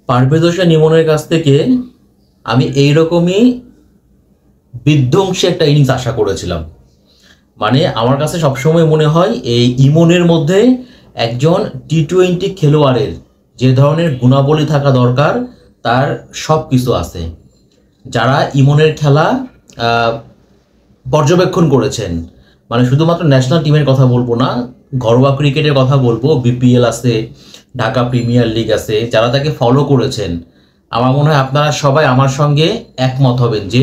পারভেজ হোসেন ইমনের কাছ থেকে আমি এইরকমই বিধ্বংসী একটা ইনিংস আশা করেছিলাম। মানে আমার কাছে সবসময় মনে হয় এই ইমনের মধ্যে একজন টি-20 খেলোয়াড়ের যে ধরনের গুণাবলী থাকা দরকার তার সব কিছু আছে। যারা ইমনের খেলা পর্যবেক্ষণ করেছেন, মানে শুধুমাত্র ন্যাশনাল টিমের কথা বলবো না, ঘরোয়া ক্রিকেটের কথা বলবো, বিপিএল আছে, ঢাকা প্রিমিয়ার লিগ আছে, যারা তাকে ফলো করেছেন, আমার মনে হয় আপনারা সবাই আমার সঙ্গে একমত হবেন যে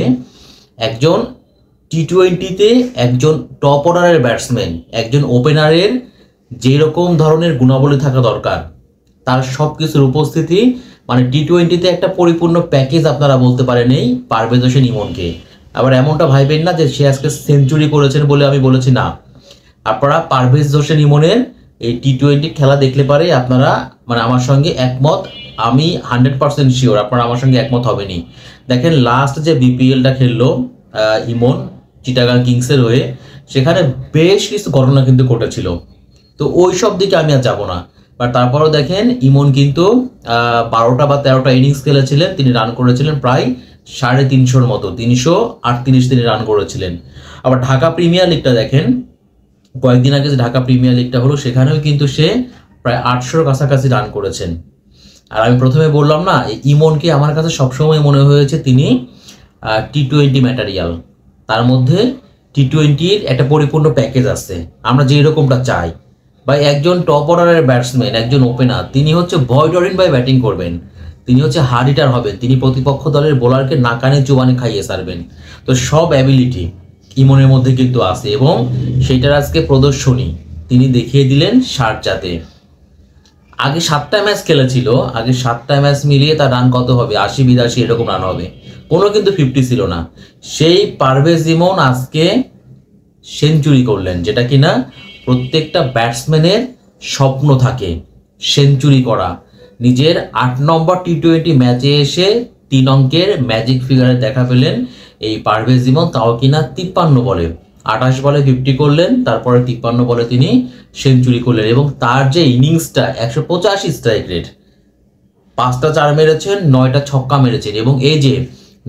একজন টি-20তে একজন টপ অর্ডারের ব্যাটসম্যান, একজন ওপেনারের যেরকম ধরনের গুণাবলী থাকা দরকার তার সব কিছুর উপস্থিতি, মানে টি-20তে একটা পরিপূর্ণ প্যাকেজ আপনারা বলতে পারেন এই পারভেজ হোসেন ইমনকে। আবার এমনটা ভাইবেন না যে সে আজকে সেঞ্চুরি করেছেন বলে আমি বলেছি, না। আপনারা পারভেজ হোসেন ইমনের এই টি-20 খেলা দেখলে পারে আপনারা মানে আমার সঙ্গে একমত, আমি 100% শিওর আপনারা আমার সঙ্গে একমত হবেনই। দেখেন লাস্ট যে বিপিএলটা খেললো ইমন চিটাগাং কিংসের হয়ে, সেখানে বেশ কিছু ঘটনা কিন্তু ঘটেছিল, তো ওই সব দিকে আমি আর যাবো না। বাট তারপরও দেখেন ইমন কিন্তু 12টা বা 13টা ইনিংস খেলেছিলেন, তিনি রান করেছিলেন প্রায় 350-র মতো, 338 তিনি রান করেছিলেন। আবার ঢাকা প্রিমিয়ার লিগটা দেখেন, কয়েকদিন আগে যে ঢাকা প্রিমিয়ার লিগটা হলো সেখানেও কিন্তু সে প্রায় 800-র কাছাকাছি রান করেছেন। আর আমি প্রথমে বললাম না, ইমনকে আমার কাছে সবসময় মনে হয়েছে তিনি টি-20 ম্যাটেরিয়াল, তার মধ্যে টি-20-র একটা পরিপূর্ণ প্যাকেজ আছে আমরা যে এরকমটা চাই। বা একজন টপ অর্ডারের ব্যাটসম্যান, একজন ওপেনার, তিনি হচ্ছে ভয়েড অরিন বাই ব্যাটিং করবেন, তিনি হচ্ছে হার্ড হিটার হবেন, তিনি প্রতিপক্ষ দলের বোলারকে নাকানে চুবানে খাইয়ে সারবেন। তো সব অ্যাবিলিটি ইমনের মধ্যে কিন্তু আছে এবং সেইটার আজকে প্রদর্শনী তিনি দেখিয়ে দিলেন শারজাতে। আগে 7টা ম্যাচ খেলেছিল, আগে 7টা ম্যাচ মিলিয়ে তার রান কত হবে, 80-82 এরকম রান হবে, কোনো কিন্তু 50 ছিল না। সেই পারভেজ ইমন আজকে সেঞ্চুরি করলেন, যেটা কিনা প্রত্যেকটা ব্যাটসম্যানের স্বপ্ন থাকে, সেঞ্চুরি করা। নিজের 8 নম্বর টি-20 ম্যাচে এসে 3 অঙ্কের ম্যাজিক ফিগারে দেখা পেলেন এই পারভেজ ইমন, তাও কিনা 53 বলে, 28 বলে 50 করলেন, তারপরে 53 বলে তিনি সেঞ্চুরি করলেন। এবং তার যে ইনিংসটা 185 স্ট্রাইক রেট, 5টা 4 মেরেছেন, 9টা ছক্কা মেরেছেন, এবং এই যে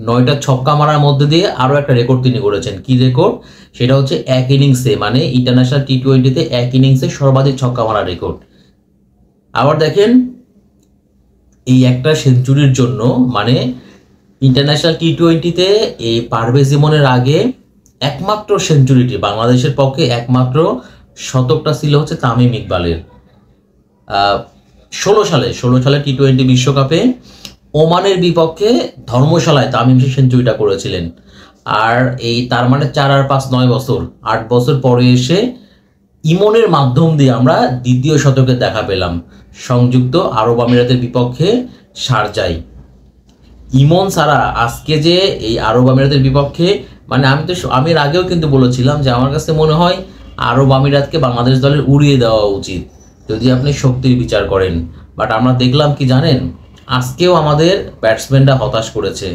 9টা ছক্কা মারার মধ্যে দিয়ে আরও একটা রেকর্ড তিনি করেছেন। কি রেকর্ড? সেটা হচ্ছে এক ইনিংসে, মানে ইন্টারন্যাশনাল টি-20তে এক ইনিংসে সর্বাধিক ছক্কা মারার রেকর্ড। আবার দেখেন এই একটা সেঞ্চুরির জন্য, মানে ইন্টারন্যাশনাল টি-20তে এই পারভেজ ইমনের আগে একমাত্র সেঞ্চুরিটি বাংলাদেশের পক্ষে, একমাত্র শতকটা ছিল হচ্ছে তামিম ইকবালের 16 সালে টি-20 বিশ্বকাপে ওমানের বিপক্ষে ধর্মশালায় তামিম সেঞ্চুরিটা করেছিলেন। আর এই তার মানে 4 আর 5 9 বছর, 8 বছর পরে এসে ইমনের মাধ্যম দিয়ে আমরা দ্বিতীয় শতকের দেখা পেলাম সংযুক্ত আরব আমিরাতের বিপক্ষে শারজায়। ইমন ছাড়া আজকে যে এই আরব আমিরাতের বিপক্ষে, মানে আমি এর আগেও কিন্তু বলেছিলাম যে আমার কাছে মনে হয় আরব আমিরাতকে বাংলাদেশ দলের উড়িয়ে দেওয়া উচিত যদি আপনি শক্তির বিচার করেন। বাট আমরা দেখলাম কি জানেন, আজকেও আমাদের ব্যাটসম্যানরা হতাশ করেছে।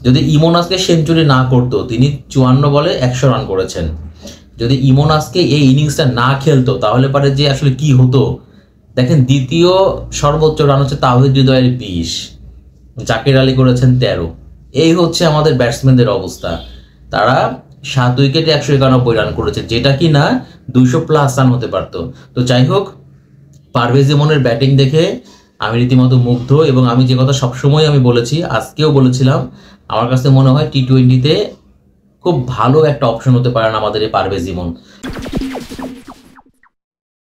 যদি ইমন আজকে সেঞ্চুরি না করতো, তিনি 54 বলে 100 রান করেছেন, যদি ইমন আজকে এই ইনিংসটা না খেলতো তাহলে পারে যে আসলে কি হতো। দেখেন দ্বিতীয় সর্বোচ্চ রান হচ্ছে তাওহিদ হৃদয়ের 20, জাকির আলী করেছেন 13। এই হচ্ছে আমাদের ব্যাটসম্যানদের অবস্থা। তারা 7 উইকেটে 191 রান করেছে, যেটা কি না 200+ রান হতে পারতো। তো যাই হোক, পারভেজ ইমনের ব্যাটিং দেখে আমি রীতিমতো মুগ্ধ, এবং আমি যে কথা সবসময় আমি বলেছি, আজকেও বলেছিলাম, আমার কাছে মনে হয় টি-20তে খুব ভালো একটা অপশন হতে পারেন আমাদের এই পারভেজ ইমন।